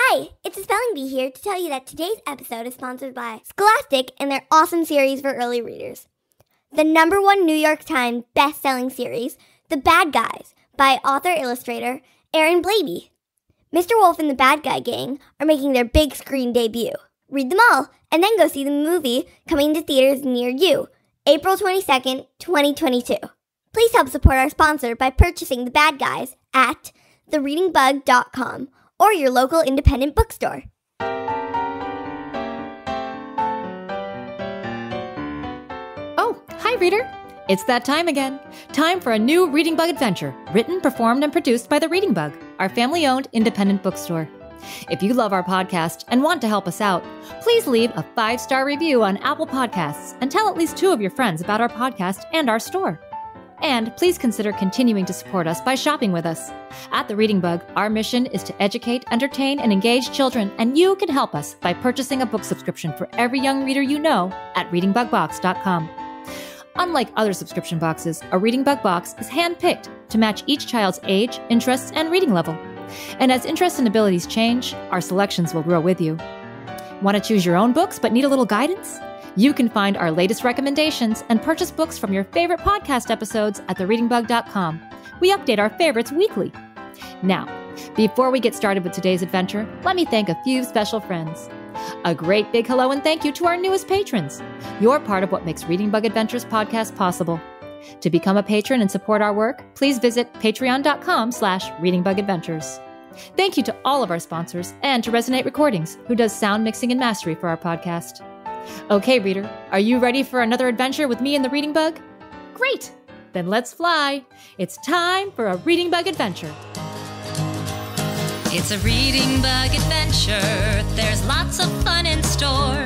Hi, it's a Spelling Bee here to tell you that today's episode is sponsored by Scholastic and their awesome series for early readers. The #1 New York Times best-selling series, The Bad Guys, by author-illustrator Aaron Blabey. Mr. Wolf and the Bad Guy Gang are making their big screen debut. Read them all, and then go see the movie coming to theaters near you, April 22nd, 2022. Please help support our sponsor by purchasing The Bad Guys at thereadingbug.com or your local independent bookstore. Oh, hi, reader. It's that time again. Time for a new Reading Bug adventure, written, performed, and produced by The Reading Bug, our family-owned independent bookstore. If you love our podcast and want to help us out, please leave a 5-star review on Apple Podcasts and tell at least 2 of your friends about our podcast and our store. And please consider continuing to support us by shopping with us. At The Reading Bug, our mission is to educate, entertain, and engage children, and you can help us by purchasing a book subscription for every young reader you know at readingbugbox.com. Unlike other subscription boxes, a Reading Bug box is hand-picked to match each child's age, interests, and reading level. And as interests and abilities change, our selections will grow with you. Want to choose your own books but need a little guidance? You can find our latest recommendations and purchase books from your favorite podcast episodes at thereadingbug.com. We update our favorites weekly. Now, before we get started with today's adventure, let me thank a few special friends. A great big hello and thank you to our newest patrons. You're part of what makes Reading Bug Adventures podcast possible. To become a patron and support our work, please visit patreon.com/readingbugadventures. Thank you to all of our sponsors and to Resonate Recordings, who does sound mixing and mastery for our podcast. Okay, reader, are you ready for another adventure with me and the Reading Bug? Great! Then let's fly. It's time for a Reading Bug adventure. It's a Reading Bug adventure. There's lots of fun in store.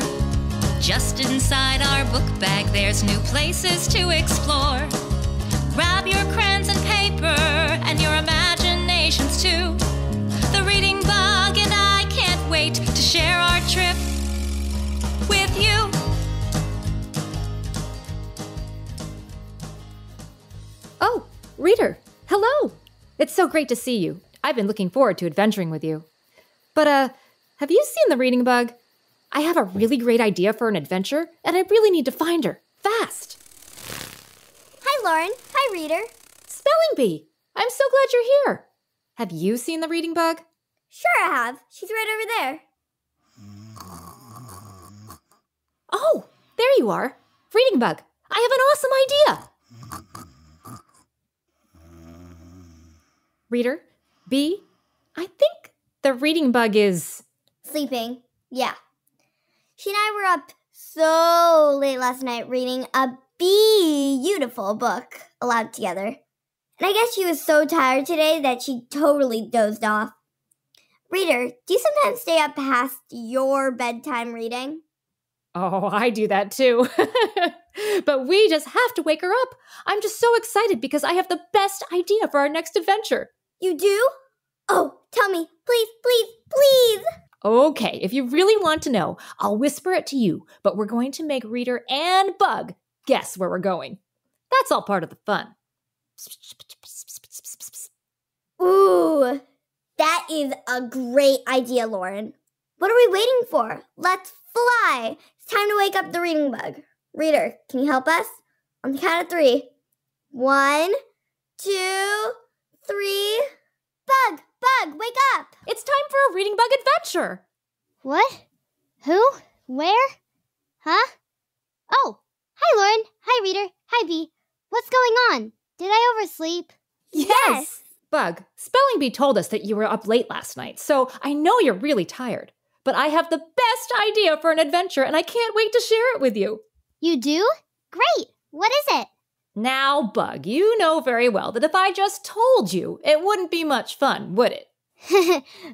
Just inside our book bag, there's new places to explore. Grab your crayons and paper and your imaginations too. The Reading Bug and I can't wait to share our trip with you. Oh, reader, hello. It's so great to see you. I've been looking forward to adventuring with you. But, have you seen the Reading Bug? I have a really great idea for an adventure, and I really need to find her, fast. Hi, Lauren. Hi, reader. Spelling Bee, I'm so glad you're here. Have you seen the Reading Bug? Sure I have. She's right over there. Oh, there you are. Reading Bug, I have an awesome idea. Reader, Bee, I think the Reading Bug is... Sleeping. Yeah. She and I were up so late last night reading a beautiful book aloud together. And I guess she was so tired today that she totally dozed off. Reader, do you sometimes stay up past your bedtime reading? Oh, I do that too. But we just have to wake her up. I'm just so excited because I have the best idea for our next adventure. You do? Oh, tell me. Please, please, please. Okay, if you really want to know, I'll whisper it to you, but we're going to make Reader and Bug guess where we're going. That's all part of the fun. Ooh, that is a great idea, Lauren. What are we waiting for? Let's fly. It's time to wake up the Reading Bug. Reader, can you help us? On the count of 3. 1, 2, 3. Bug, wake up! It's time for a Reading Bug adventure. What? Who? Where? Huh? Oh, hi, Lauren. Hi, reader. Hi, Bee. What's going on? Did I oversleep? Yes! Bug, Spelling Bee told us that you were up late last night, so I know you're really tired. But I have the best idea for an adventure, and I can't wait to share it with you. You do? Great. What is it? Now, Bug, you know very well that if I just told you, it wouldn't be much fun, would it?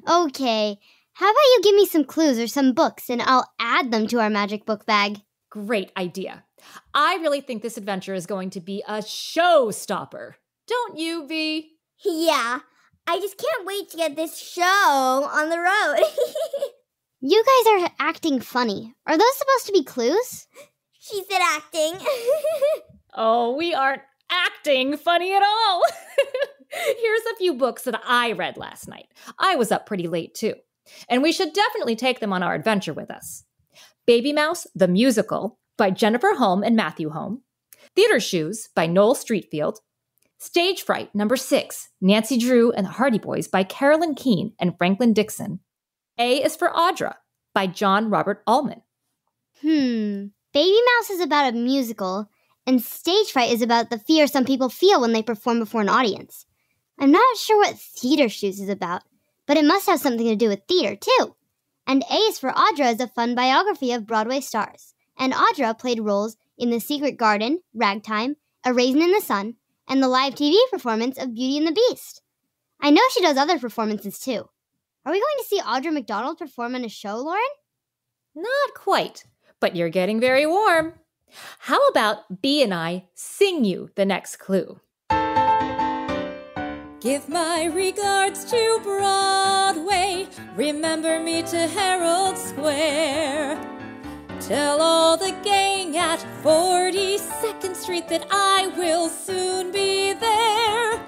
Okay. How about you give me some clues or some books, and I'll add them to our magic book bag. Great idea. I really think this adventure is going to be a showstopper. Don't you, Bee? Yeah, I just can't wait to get this show on the road. You guys are acting funny. Are those supposed to be clues? She said acting. Oh, we aren't acting funny at all. Here's a few books that I read last night. I was up pretty late, too. And we should definitely take them on our adventure with us. Baby Mouse, the Musical, by Jennifer Holm and Matthew Holm. Theater Shoes, by Noel Streatfeild. Stage Fright, number 6, Nancy Drew and the Hardy Boys, by Carolyn Keene and Franklin Dixon. A is for Audra, by John Robert Ullman. Baby Mouse is about a musical, and Stage Fright is about the fear some people feel when they perform before an audience. I'm not sure what Theater Shoes is about, but it must have something to do with theater, too. And A is for Audra is a fun biography of Broadway stars, and Audra played roles in The Secret Garden, Ragtime, A Raisin in the Sun, and the live TV performance of Beauty and the Beast. I know she does other performances, too. Are we going to see Audra McDonald perform in a show, Lauren? Not quite, but you're getting very warm. How about B and I sing you the next clue? Give my regards to Broadway. Remember me to Herald Square. Tell all the gang at 42nd Street that I will soon be there.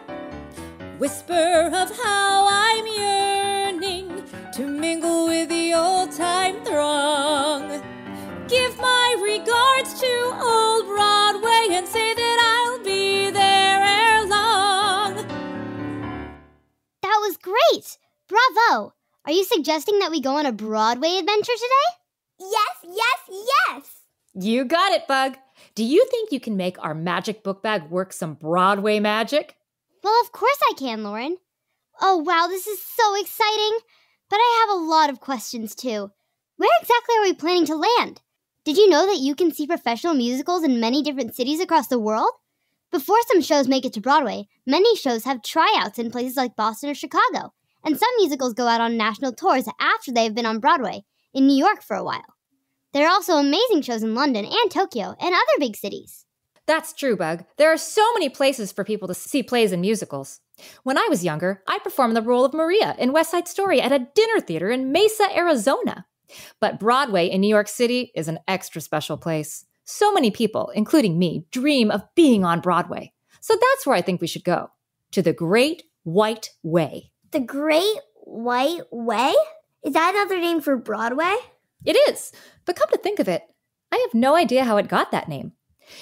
Whisper of how I'm yearning to mingle with the old-time throng. Give my regards to old Broadway and say that I'll be there ere long. That was great! Bravo! Are you suggesting that we go on a Broadway adventure today? Yes, yes, yes! You got it, Bug. Do you think you can make our magic book bag work some Broadway magic? Well, of course I can, Lauren. Oh, wow, this is so exciting. But I have a lot of questions, too. Where exactly are we planning to land? Did you know that you can see professional musicals in many different cities across the world? Before some shows make it to Broadway, many shows have tryouts in places like Boston or Chicago. And some musicals go out on national tours after they've been on Broadway, in New York for a while. There are also amazing shows in London and Tokyo and other big cities. That's true, Bug. There are so many places for people to see plays and musicals. When I was younger, I performed the role of Maria in West Side Story at a dinner theater in Mesa, Arizona. But Broadway in New York City is an extra special place. So many people, including me, dream of being on Broadway. So that's where I think we should go. To the Great White Way. The Great White Way? Is that another name for Broadway? It is, but come to think of it, I have no idea how it got that name.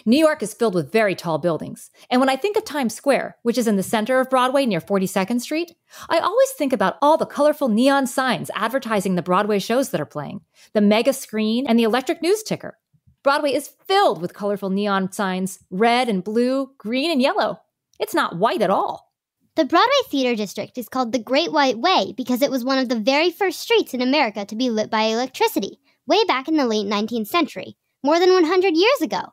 New York is filled with very tall buildings, and when I think of Times Square, which is in the center of Broadway near 42nd Street, I always think about all the colorful neon signs advertising the Broadway shows that are playing, the mega screen, and the electric news ticker. Broadway is filled with colorful neon signs, red and blue, green and yellow. It's not white at all. The Broadway Theater District is called the Great White Way because it was one of the very first streets in America to be lit by electricity, way back in the late 19th century, more than 100 years ago.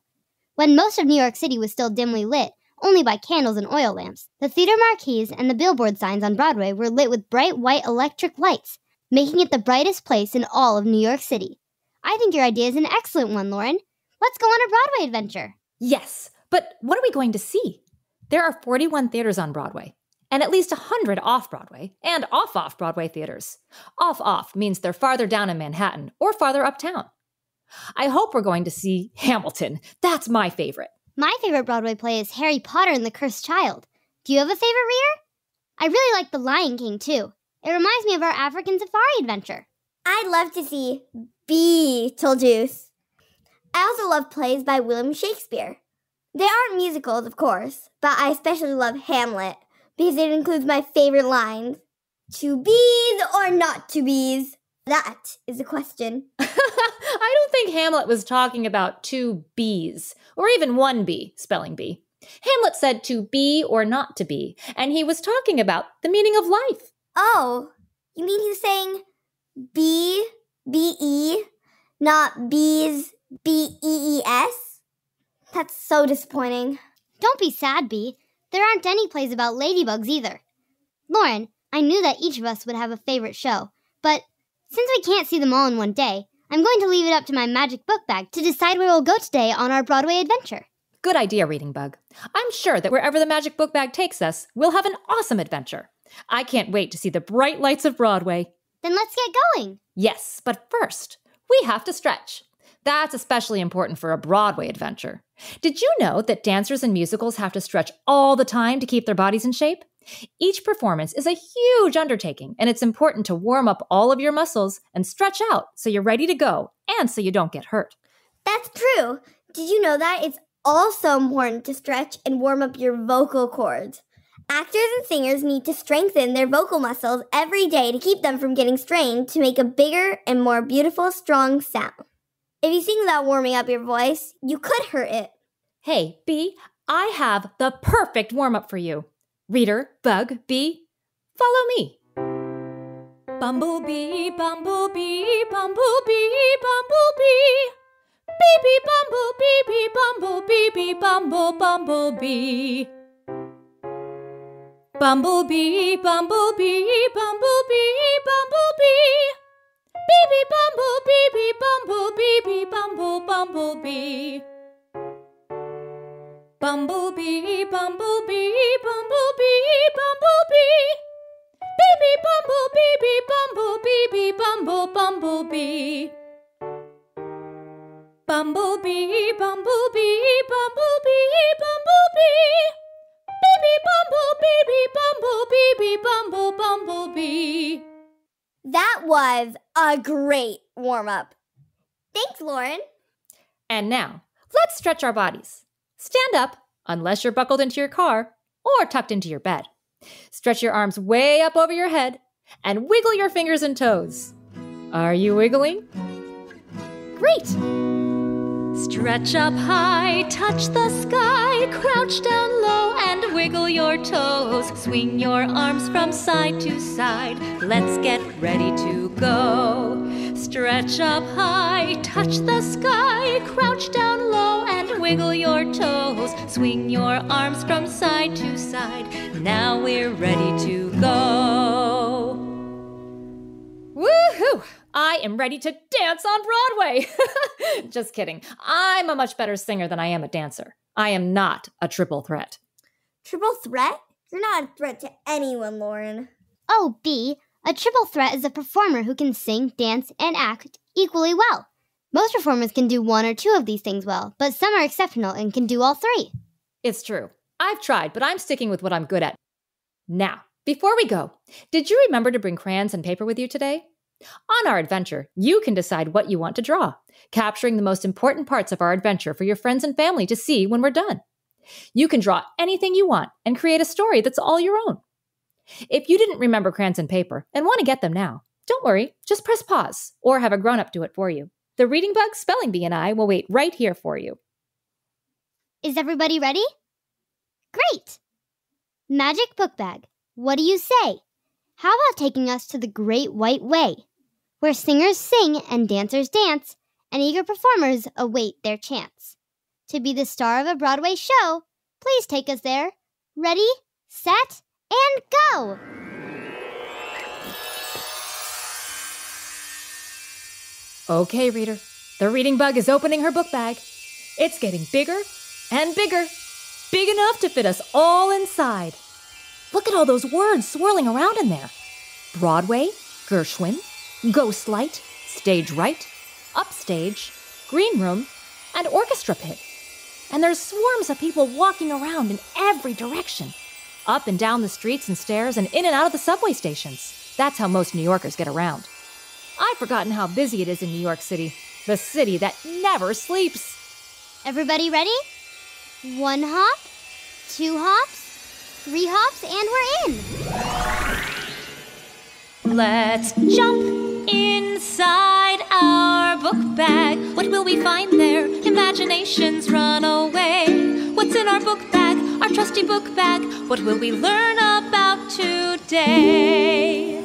When most of New York City was still dimly lit, only by candles and oil lamps, the theater marquees and the billboard signs on Broadway were lit with bright white electric lights, making it the brightest place in all of New York City. I think your idea is an excellent one, Lauren. Let's go on a Broadway adventure. Yes, but what are we going to see? There are 41 theaters on Broadway, and at least 100 off-Broadway and off-Broadway theaters. Off means they're farther down in Manhattan or farther uptown. I hope we're going to see Hamilton. That's my favorite. My favorite Broadway play is Harry Potter and the Cursed Child. Do you have a favorite, reader? I really like The Lion King, too. It reminds me of our African safari adventure. I'd love to see Beetlejuice. I also love plays by William Shakespeare. They aren't musicals, of course, but I especially love Hamlet because it includes my favorite lines. To bees or not to bees? That is the question. I don't think Hamlet was talking about two B's, or even one B, spelling bee. Hamlet said to be or not to be, and he was talking about the meaning of life. Oh, you mean he's saying B, B-E, not bees, B-E-E-S? That's so disappointing. Don't be sad, Bee. There aren't any plays about ladybugs either. Lauren, I knew that each of us would have a favorite show, but since we can't see them all in one day, I'm going to leave it up to my magic book bag to decide where we'll go today on our Broadway adventure. Good idea, Reading Bug. I'm sure that wherever the magic book bag takes us, we'll have an awesome adventure. I can't wait to see the bright lights of Broadway. Then let's get going. Yes, but first, we have to stretch. That's especially important for a Broadway adventure. Did you know that dancers in musicals have to stretch all the time to keep their bodies in shape? Each performance is a huge undertaking, and it's important to warm up all of your muscles and stretch out so you're ready to go and so you don't get hurt. That's true. Did you know that? It's also important to stretch and warm up your vocal cords. Actors and singers need to strengthen their vocal muscles every day to keep them from getting strained to make a bigger and more beautiful, strong sound. If you sing without warming up your voice, you could hurt it. Hey, Bee, I have the perfect warm-up for you. Reader, bug, bee, follow me. Bumblebee, bumblebee, bumblebee, bumblebee. Bee, bee, bumblebee, bee, bumblebee, bee, bumblebee. Bumblebee, bumblebee, bumblebee, bumblebee. Bee, bee, bumblebee, bee, bumblebee, bee, bumblebee. Bumblebee, bumblebee, bumblebee, bumblebee. Bee, bee, bumblebee, bee, bumblebee, bee, bumblebee. Bumblebee, bumblebee, bumblebee, bumblebee. Bee, bee, bumblebee, bee, bumblebee, bee, bumblebee. That was a great warm-up. Thanks, Lauren. And now, let's stretch our bodies. Stand up, unless you're buckled into your car or tucked into your bed. Stretch your arms way up over your head and wiggle your fingers and toes. Are you wiggling? Great! Stretch up high, touch the sky, crouch down low and wiggle your toes. Swing your arms from side to side. Let's get ready to go. Stretch up high, touch the sky, crouch down low and wiggle your toes. Swing your arms from side to side. Now we're ready to go. Woohoo! I am ready to dance on Broadway. Just kidding. I'm a much better singer than I am a dancer. I am not a triple threat. Triple threat? You're not a threat to anyone, Lauren. Oh, Bee, a triple threat is a performer who can sing, dance, and act equally well. Most performers can do one or two of these things well, but some are exceptional and can do all three. It's true. I've tried, but I'm sticking with what I'm good at. Now, before we go, did you remember to bring crayons and paper with you today? On our adventure, you can decide what you want to draw, capturing the most important parts of our adventure for your friends and family to see when we're done. You can draw anything you want and create a story that's all your own. If you didn't remember crayons and paper and want to get them now, don't worry, just press pause or have a grown-up do it for you. The Reading Bug, Spelling Bee, and I will wait right here for you. Is everybody ready? Great! Magic Book Bag, what do you say? How about taking us to the Great White Way, where singers sing and dancers dance, and eager performers await their chance? To be the star of a Broadway show, please take us there. Ready, set, and go! Okay, reader, the Reading Bug is opening her book bag. It's getting bigger and bigger, big enough to fit us all inside. Look at all those words swirling around in there. Broadway, Gershwin, Ghostlight, Stage Right, Upstage, Green Room, and Orchestra Pit. And there's swarms of people walking around in every direction. Up and down the streets and stairs and in and out of the subway stations. That's how most New Yorkers get around. I've forgotten how busy it is in New York City, the city that never sleeps. Everybody ready? 1 hop, 2 hops, 3 hops, and we're in. Let's jump inside our book bag. What will we find there? Imaginations run away. What's in our book bag? Our trusty book bag. What will we learn about today?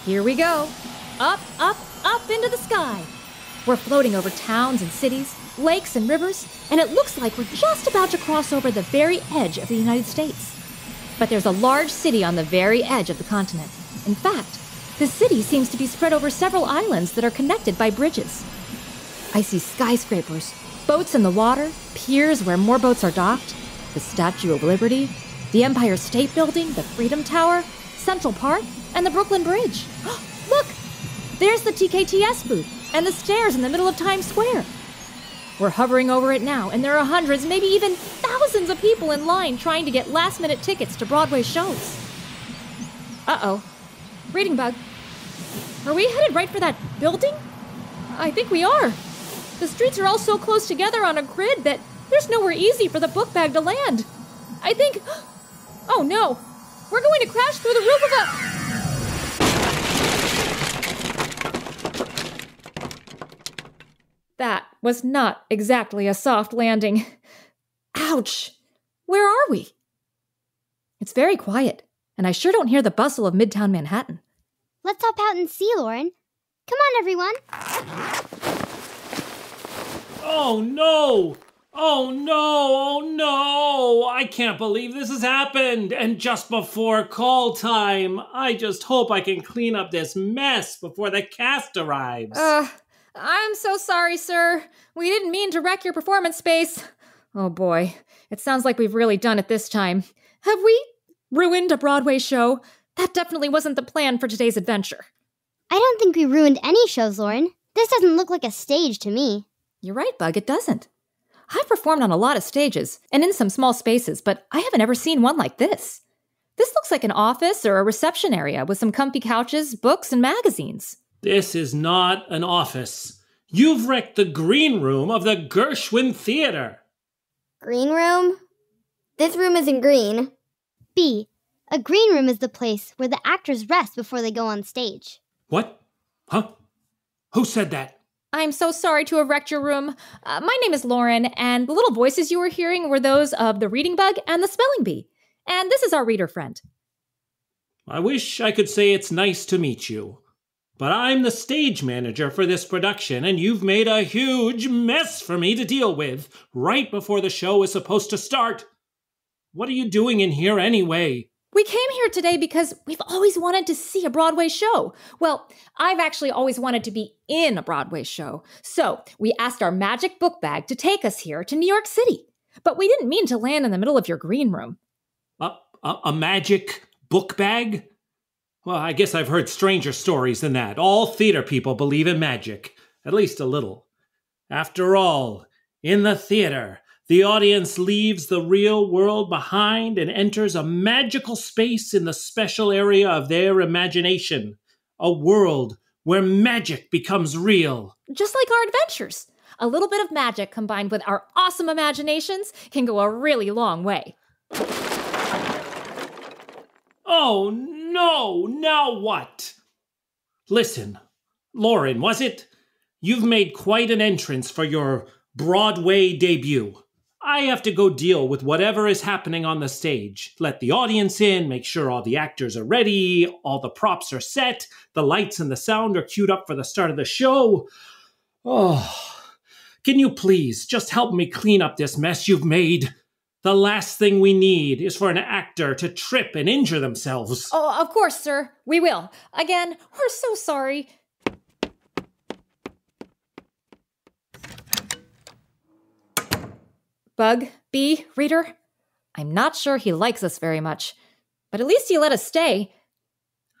Here we go. Up, up, up into the sky. We're floating over towns and cities, lakes and rivers, and it looks like we're just about to cross over the very edge of the United States. But there's a large city on the very edge of the continent. In fact, the city seems to be spread over several islands that are connected by bridges. I see skyscrapers, boats in the water, piers where more boats are docked, the Statue of Liberty, the Empire State Building, the Freedom Tower, Central Park, and the Brooklyn Bridge. Look! There's the TKTS booth and the stairs in the middle of Times Square. We're hovering over it now, and there are hundreds, maybe even thousands of people in line trying to get last-minute tickets to Broadway shows. Uh-oh. Reading Bug. Are we headed right for that building? I think we are. The streets are all so close together on a grid that there's nowhere easy for the book bag to land. I think... Oh no! We're going to crash through the roof of a... That was not exactly a soft landing. Ouch! Where are we? It's very quiet, and I sure don't hear the bustle of Midtown Manhattan. Let's hop out and see, Lauren. Come on, everyone. Oh, no! Oh, no! Oh, no! I can't believe this has happened! And just before call time, I just hope I can clean up this mess before the cast arrives. I'm so sorry, sir. We didn't mean to wreck your performance space. Oh boy, it sounds like we've really done it this time. Have we ruined a Broadway show? That definitely wasn't the plan for today's adventure. I don't think we ruined any shows, Lauren. This doesn't look like a stage to me. You're right, Bug, it doesn't. I've performed on a lot of stages and in some small spaces, but I haven't ever seen one like this. This looks like an office or a reception area with some comfy couches, books, and magazines. This is not an office. You've wrecked the green room of the Gershwin Theater. Green room? This room isn't green. B. A green room is the place where the actors rest before they go on stage. What? Huh? Who said that? I'm so sorry to have wrecked your room. My name is Lauren, and the little voices you were hearing were those of the Reading Bug and the Spelling Bee. And this is our reader friend. I wish I could say it's nice to meet you. But I'm the stage manager for this production, and you've made a huge mess for me to deal with right before the show is supposed to start. What are you doing in here anyway? We came here today because we've always wanted to see a Broadway show. Well, I've actually always wanted to be in a Broadway show. So we asked our magic book bag to take us here to New York City. But we didn't mean to land in the middle of your green room. A magic book bag? Well, I guess I've heard stranger stories than that. All theater people believe in magic, at least a little. After all, in the theater, the audience leaves the real world behind and enters a magical space in the special area of their imagination. A world where magic becomes real. Just like our adventures. A little bit of magic combined with our awesome imaginations can go a really long way. Oh, no! Now what? Listen, Lauren, was it? You've made quite an entrance for your Broadway debut. I have to go deal with whatever is happening on the stage. Let the audience in, make sure all the actors are ready, all the props are set, the lights and the sound are queued up for the start of the show. Oh, can you please just help me clean up this mess you've made? The last thing we need is for an actor to trip and injure themselves. Oh, of course, sir. We will. Again, we're so sorry. Bug, Bee, Reader, I'm not sure he likes us very much, but at least he let us stay.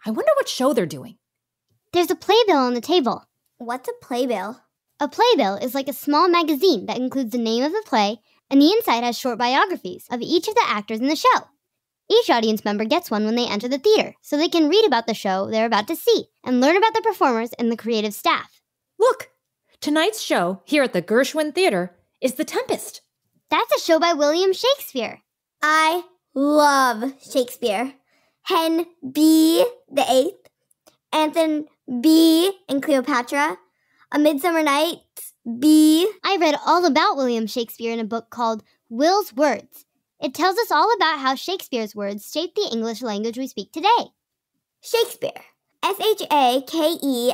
I wonder what show they're doing. There's a playbill on the table. What's a playbill? A playbill is like a small magazine that includes the name of the play, and the inside has short biographies of each of the actors in the show. Each audience member gets one when they enter the theater, so they can read about the show they're about to see and learn about the performers and the creative staff. Look, tonight's show here at the Gershwin Theater is The Tempest. That's a show by William Shakespeare. I love Shakespeare. Hen B. the Eighth, Antony B. and Cleopatra, A Midsummer Night's B. I read all about William Shakespeare in a book called Will's Words. It tells us all about how Shakespeare's words shaped the English language we speak today. Shakespeare. Shakespeare.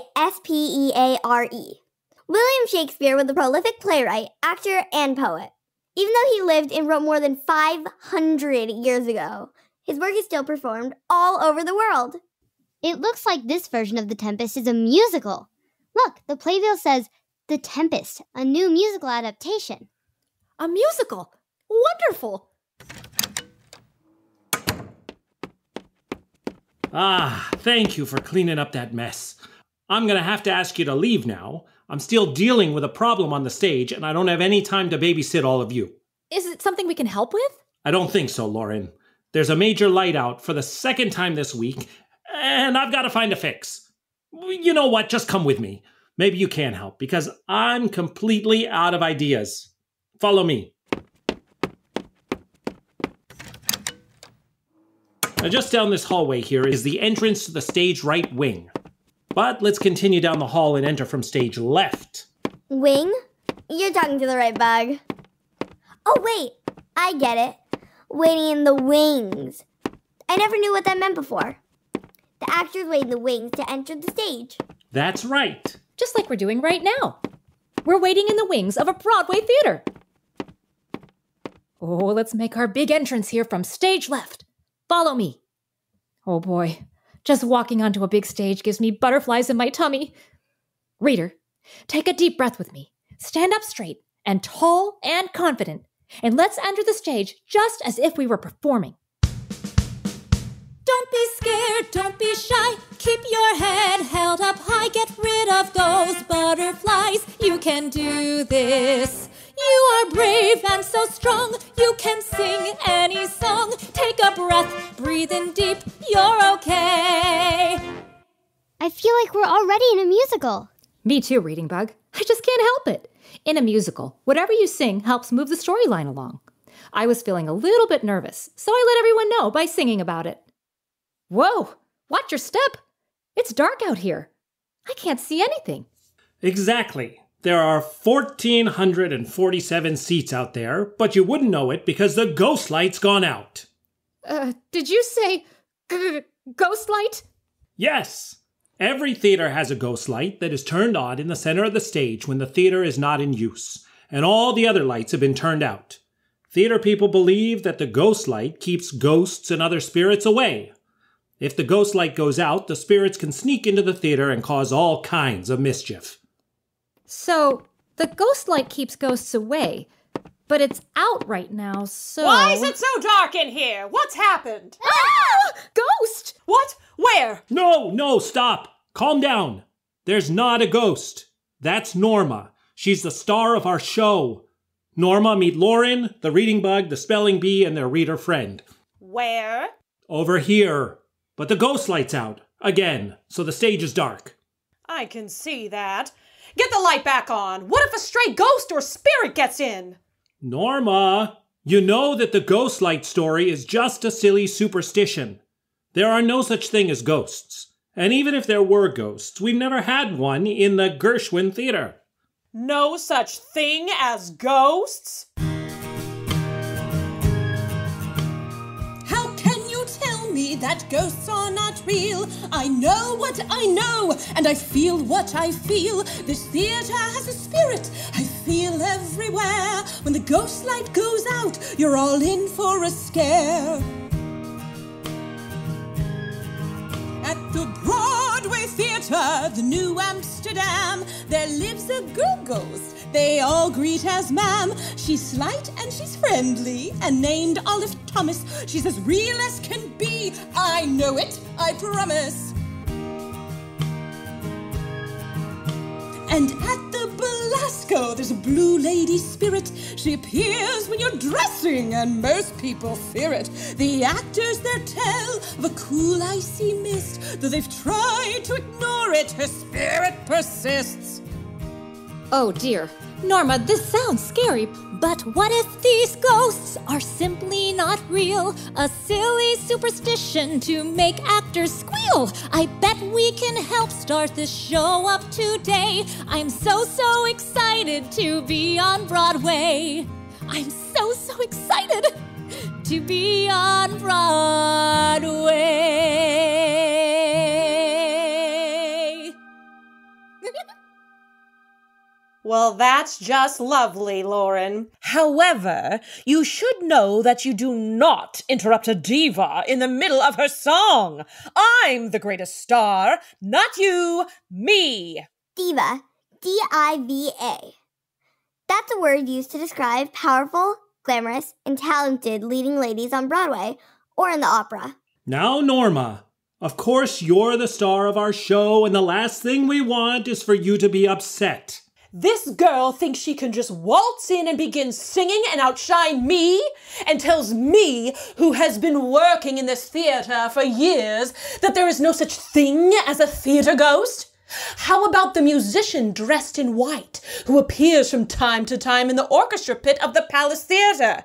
William Shakespeare was a prolific playwright, actor, and poet. Even though he lived and wrote more than 500 years ago, his work is still performed all over the world. It looks like this version of The Tempest is a musical. Look, the playbill says, The Tempest, a new musical adaptation. A musical! Wonderful! Ah, thank you for cleaning up that mess. I'm going to have to ask you to leave now. I'm still dealing with a problem on the stage, and I don't have any time to babysit all of you. Is it something we can help with? I don't think so, Lauren. There's a major light out for the second time this week, and I've got to find a fix. You know what? Just come with me. Maybe you can help, because I'm completely out of ideas. Follow me. Now, just down this hallway here is the entrance to the stage right wing. But let's continue down the hall and enter from stage left. Wing? You're talking to the right bug. Oh, wait. I get it. Waiting in the wings. I never knew what that meant before. The actors wait in the wings to enter the stage. That's right. Just like we're doing right now. We're waiting in the wings of a Broadway theater. Oh, let's make our big entrance here from stage left. Follow me. Oh boy, just walking onto a big stage gives me butterflies in my tummy. Reader, take a deep breath with me. Stand up straight and tall and confident, and let's enter the stage just as if we were performing. Don't be scared, don't be shy. Keep your head held up high. Get rid of those butterflies. You can do this. You are brave and so strong. You can sing any song. Take a breath, breathe in deep. You're okay. I feel like we're already in a musical. Me too, Reading Bug. I just can't help it. In a musical, whatever you sing helps move the storyline along. I was feeling a little bit nervous, so I let everyone know by singing about it. Whoa, watch your step. It's dark out here. I can't see anything. Exactly. There are 1,447 seats out there, but you wouldn't know it because the ghost light's gone out. Did you say ghost light? Yes. Every theater has a ghost light that is turned on in the center of the stage when the theater is not in use, and all the other lights have been turned out. Theater people believe that the ghost light keeps ghosts and other spirits away. If the ghost light goes out, the spirits can sneak into the theater and cause all kinds of mischief. So, the ghost light keeps ghosts away, but it's out right now, so... Why is it so dark in here? What's happened? Ah! Ghost! What? Where? No, stop. Calm down. There's not a ghost. That's Norma. She's the star of our show. Norma, meet Lauren, the Reading Bug, the Spelling Bee, and their reader friend. Where? Over here. But the ghost light's out. Again, so the stage is dark. I can see that. Get the light back on. What if a stray ghost or spirit gets in? Norma, you know that the ghost light story is just a silly superstition. There are no such thing as ghosts. And even if there were ghosts, we've never had one in the Gershwin Theater. No such thing as ghosts? How can you tell me that ghosts are not real? I know what I know, and I feel what I feel. This theater has a spirit I feel everywhere. When the ghost light goes out, you're all in for a scare. At the Broadway Theater, the New Amsterdam, there lives a girl ghost they all greet as ma'am. She's slight and she's friendly and named Olive Thomas. She's as real as can be. I know it, I promise. And at the Belasco, there's a blue lady spirit. She appears when you're dressing, and most people fear it. The actors there tell of a cool, icy mist. Though they've tried to ignore it, her spirit persists. Oh dear. Norma, this sounds scary. But what if these ghosts are simply not real? A silly superstition to make actors squeal. I bet we can help start this show up today. I'm so excited to be on Broadway. I'm so excited to be on Broadway. Well, that's just lovely, Lauren. However, you should know that you do not interrupt a diva in the middle of her song. I'm the greatest star, not you, me. Diva, D-I-V-A. That's a word used to describe powerful, glamorous, and talented leading ladies on Broadway or in the opera. Now, Norma, Of course, you're the star of our show, and the last thing we want is for you to be upset. This girl thinks she can just waltz in and begin singing and outshine me, and tells me, who has been working in this theater for years, that there is no such thing as a theater ghost? How about the musician dressed in white, who appears from time to time in the orchestra pit of the Palace Theater?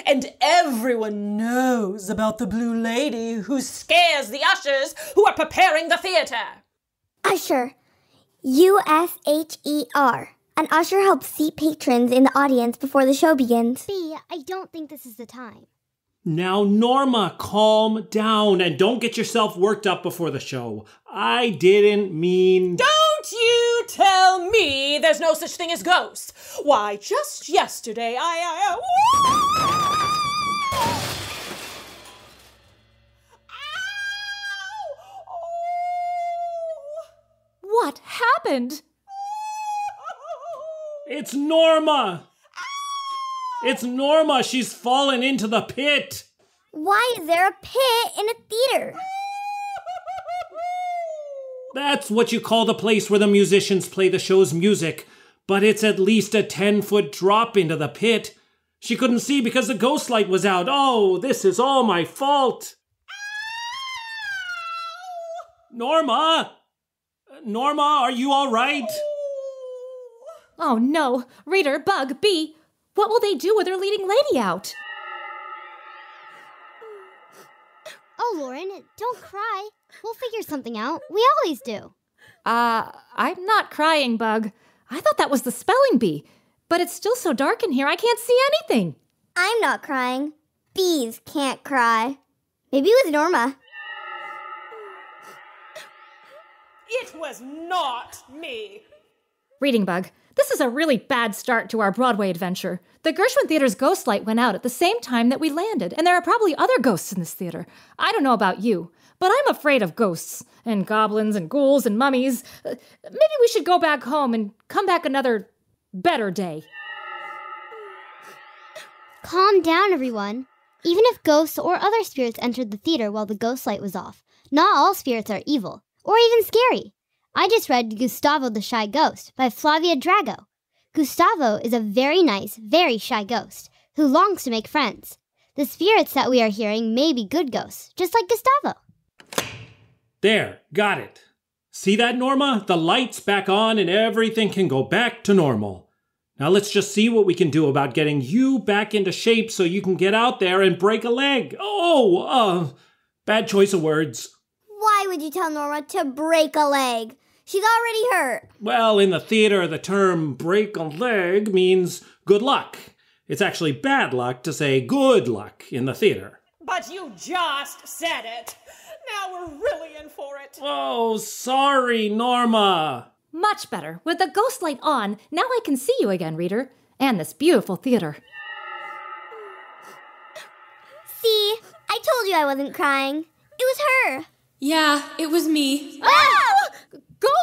And everyone knows about the Blue Lady who scares the ushers who are preparing the theater. Usher. U-S-H-E-R. An usher helps seat patrons in the audience before the show begins. B, I don't think this is the time. Now, Norma, calm down and don't get yourself worked up before the show. I didn't mean... Don't you tell me there's no such thing as ghosts. Why, just yesterday What happened? It's Norma! It's Norma! She's fallen into the pit! Why is there a pit in a theater? That's what you call the place where the musicians play the show's music, but it's at least a 10-foot drop into the pit. She couldn't see because the ghost light was out. Oh, this is all my fault. Norma! Norma, are you all right? Oh no, Reader, Bug, Bee, what will they do with their leading lady out? Oh, Lauren, don't cry. We'll figure something out. We always do. I'm not crying, Bug. I thought that was the spelling bee, but it's still so dark in here I can't see anything. I'm not crying. Bees can't cry. Maybe it was Norma. It was not me. Reading Bug, this is a really bad start to our Broadway adventure. The Gershwin Theater's ghost light went out at the same time that we landed, and there are probably other ghosts in this theater. I don't know about you, but I'm afraid of ghosts, and goblins, and ghouls, and mummies. Maybe we should go back home and come back another better day. Calm down, everyone. Even if ghosts or other spirits entered the theater while the ghost light was off, not all spirits are evil, or even scary. I just read Gustavo the Shy Ghost by Flavia Drago. Gustavo is a very nice, very shy ghost who longs to make friends. The spirits that we are hearing may be good ghosts, just like Gustavo. There, got it. See that, Norma? The light's back on and everything can go back to normal. Now let's just see what we can do about getting you back into shape so you can get out there and break a leg. Bad choice of words. Why would you tell Norma to break a leg? She's already hurt. Well, in the theater, the term break a leg means good luck. It's actually bad luck to say good luck in the theater. But you just said it. Now we're really in for it. Oh, sorry, Norma. Much better. With the ghost light on, now I can see you again, Reader, and this beautiful theater. See, I told you I wasn't crying. It was her. Yeah, it was me. Ah!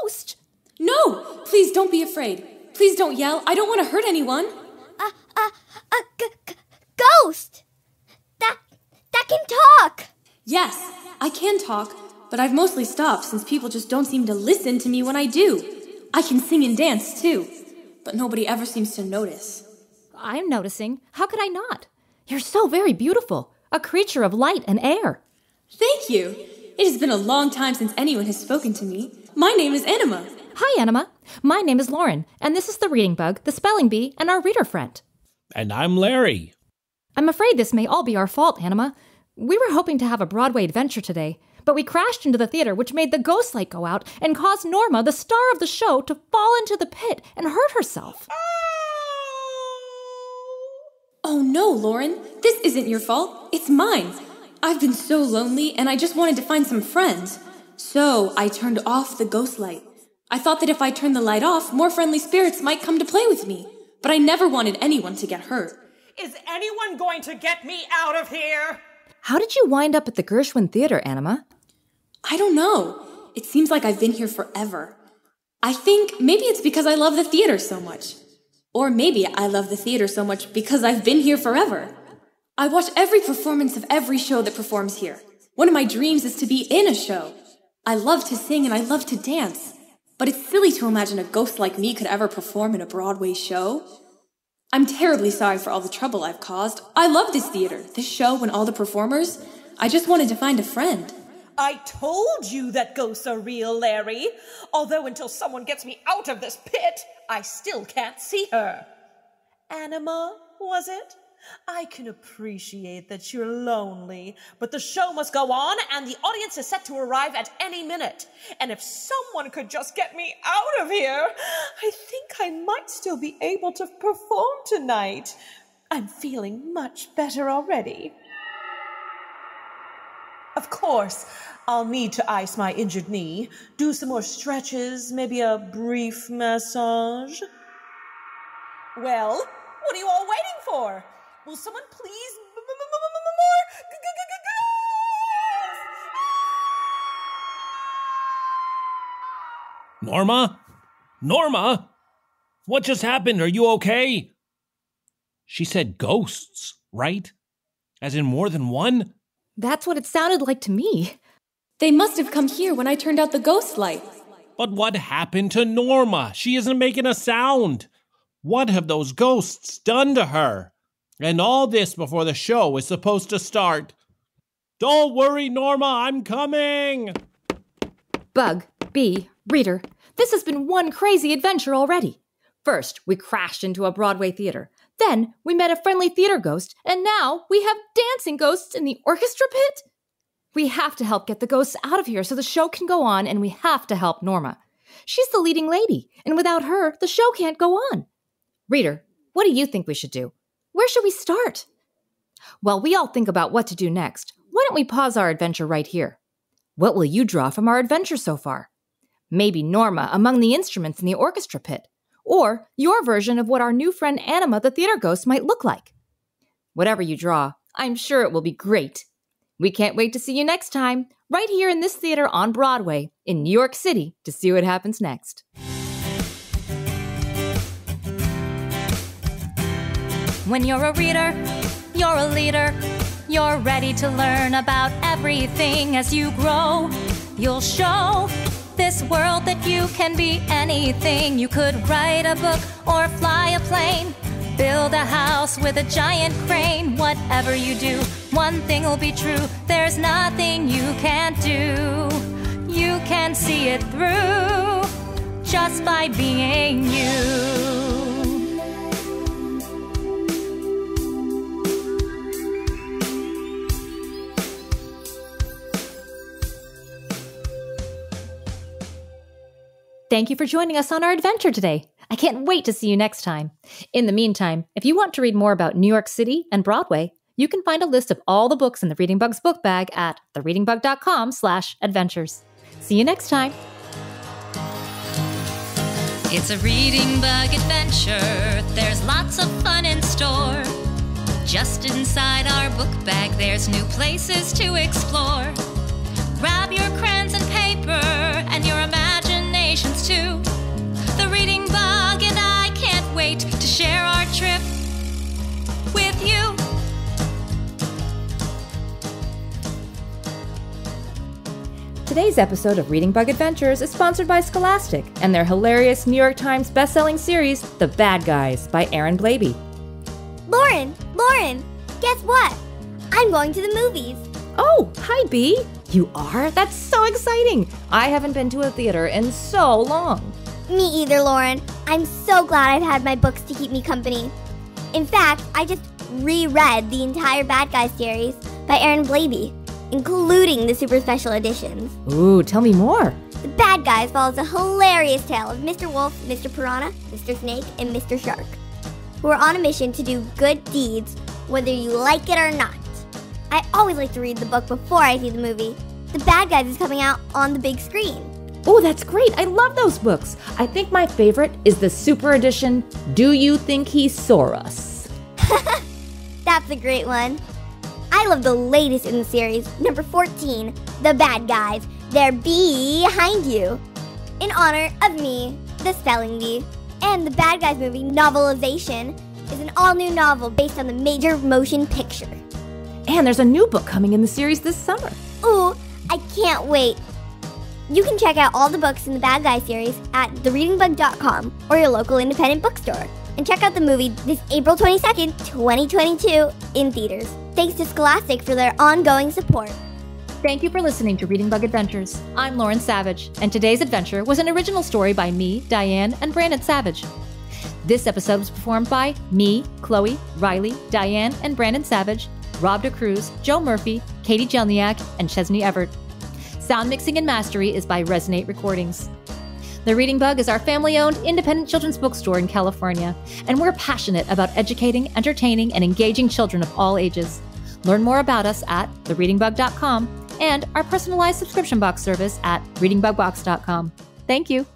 Ghost! No! Please don't be afraid. Please don't yell. I don't want to hurt anyone. Ghost! That can talk! Yes, I can talk, but I've mostly stopped since people just don't seem to listen to me when I do. I can sing and dance too, but nobody ever seems to notice. I'm noticing. How could I not? You're so very beautiful. A creature of light and air. Thank you. It has been a long time since anyone has spoken to me. My name is Anima. Hi, Anima. My name is Lauren, and this is the Reading Bug, the Spelling Bee, and our reader friend. And I'm Larry. I'm afraid this may all be our fault, Anima. We were hoping to have a Broadway adventure today, but we crashed into the theater, which made the ghost light go out and caused Norma, the star of the show, to fall into the pit and hurt herself. Oh no, Lauren. This isn't your fault. It's mine. I've been so lonely, and I just wanted to find some friends. So I turned off the ghost light. I thought that if I turned the light off, more friendly spirits might come to play with me. But I never wanted anyone to get hurt. Is anyone going to get me out of here? How did you wind up at the Gershwin Theater, Anima? I don't know. It seems like I've been here forever. I think maybe it's because I love the theater so much. Or maybe I love the theater so much because I've been here forever. I watch every performance of every show that performs here. One of my dreams is to be in a show. I love to sing and I love to dance, but it's silly to imagine a ghost like me could ever perform in a Broadway show. I'm terribly sorry for all the trouble I've caused. I love this theater, this show, and all the performers. I just wanted to find a friend. I told you that ghosts are real, Larry. Although until someone gets me out of this pit, I still can't see her. Anima, was it? I can appreciate that you're lonely, but the show must go on and the audience is set to arrive at any minute. And if someone could just get me out of here, I think I might still be able to perform tonight. I'm feeling much better already. Of course, I'll need to ice my injured knee, do some more stretches, maybe a brief massage. Well, what are you all waiting for? Will someone please more? Norma? Norma? What just happened? Are you okay? She said ghosts, right? As in more than one? That's what it sounded like to me. They must have come here when I turned out the ghost light. But what happened to Norma? She isn't making a sound. What have those ghosts done to her? And all this before the show is supposed to start. Don't worry, Norma, I'm coming! Bug, Bee, Reader, this has been one crazy adventure already. First, we crashed into a Broadway theater. Then, we met a friendly theater ghost, and now we have dancing ghosts in the orchestra pit? We have to help get the ghosts out of here so the show can go on, and we have to help Norma. She's the leading lady, and without her, the show can't go on. Reader, what do you think we should do? Where should we start? While we all think about what to do next, why don't we pause our adventure right here? What will you draw from our adventure so far? Maybe Norma among the instruments in the orchestra pit, or your version of what our new friend Anima the theater ghost might look like. Whatever you draw, I'm sure it will be great. We can't wait to see you next time, right here in this theater on Broadway in New York City, to see what happens next. When you're a reader, you're a leader. You're ready to learn about everything as you grow. You'll show this world that you can be anything. You could write a book or fly a plane, build a house with a giant crane. Whatever you do, one thing will be true. There's nothing you can't do. You can see it through just by being you. Thank you for joining us on our adventure today. I can't wait to see you next time. In the meantime, if you want to read more about New York City and Broadway, you can find a list of all the books in the Reading Bug's book bag at thereadingbug.com/adventures. See you next time. It's a Reading Bug adventure. There's lots of fun in store. Just inside our book bag, there's new places to explore. Grab your crayons and paper and your imaginations too. The Reading Bug and I can't wait to share our trip with you. Today's episode of Reading Bug Adventures is sponsored by Scholastic and their hilarious New York Times bestselling series, The Bad Guys by Erin Blabey. Lauren, guess what? I'm going to the movies. Oh, hi, Bee. You are? That's so exciting. I haven't been to a theater in so long. Me either, Lauren. I'm so glad I've had my books to keep me company. In fact, I just reread the entire Bad Guys series by Erin Blabey, including the super special editions. Ooh, tell me more. The Bad Guys follows a hilarious tale of Mr. Wolf, Mr. Piranha, Mr. Snake, and Mr. Shark, who are on a mission to do good deeds, whether you like it or not. I always like to read the book before I see the movie. The Bad Guys is coming out on the big screen. Oh, that's great. I love those books. I think my favorite is the super edition, Do You Think He Saw Us? That's a great one. I love the latest in the series, number 14, The Bad Guys. They're behind you. In honor of me, the Spelling Bee. And the Bad Guys movie novelization is an all-new novel based on the major motion picture. And there's a new book coming in the series this summer. Ooh, I can't wait. You can check out all the books in the Bad Guy series at thereadingbug.com or your local independent bookstore. And check out the movie this April 22nd, 2022 in theaters. Thanks to Scholastic for their ongoing support. Thank you for listening to Reading Bug Adventures. I'm Lauren Savage, and today's adventure was an original story by me, Diane, and Brandon Savage. This episode was performed by me, Chloe, Riley, Diane, and Brandon Savage, Rob DeCruz, Joe Murphy, Katie Jelniak, and Chesney Everett. Sound mixing and mastery is by Resonate Recordings. The Reading Bug is our family-owned independent children's bookstore in California, and we're passionate about educating, entertaining, and engaging children of all ages. Learn more about us at thereadingbug.com and our personalized subscription box service at readingbugbox.com. Thank you.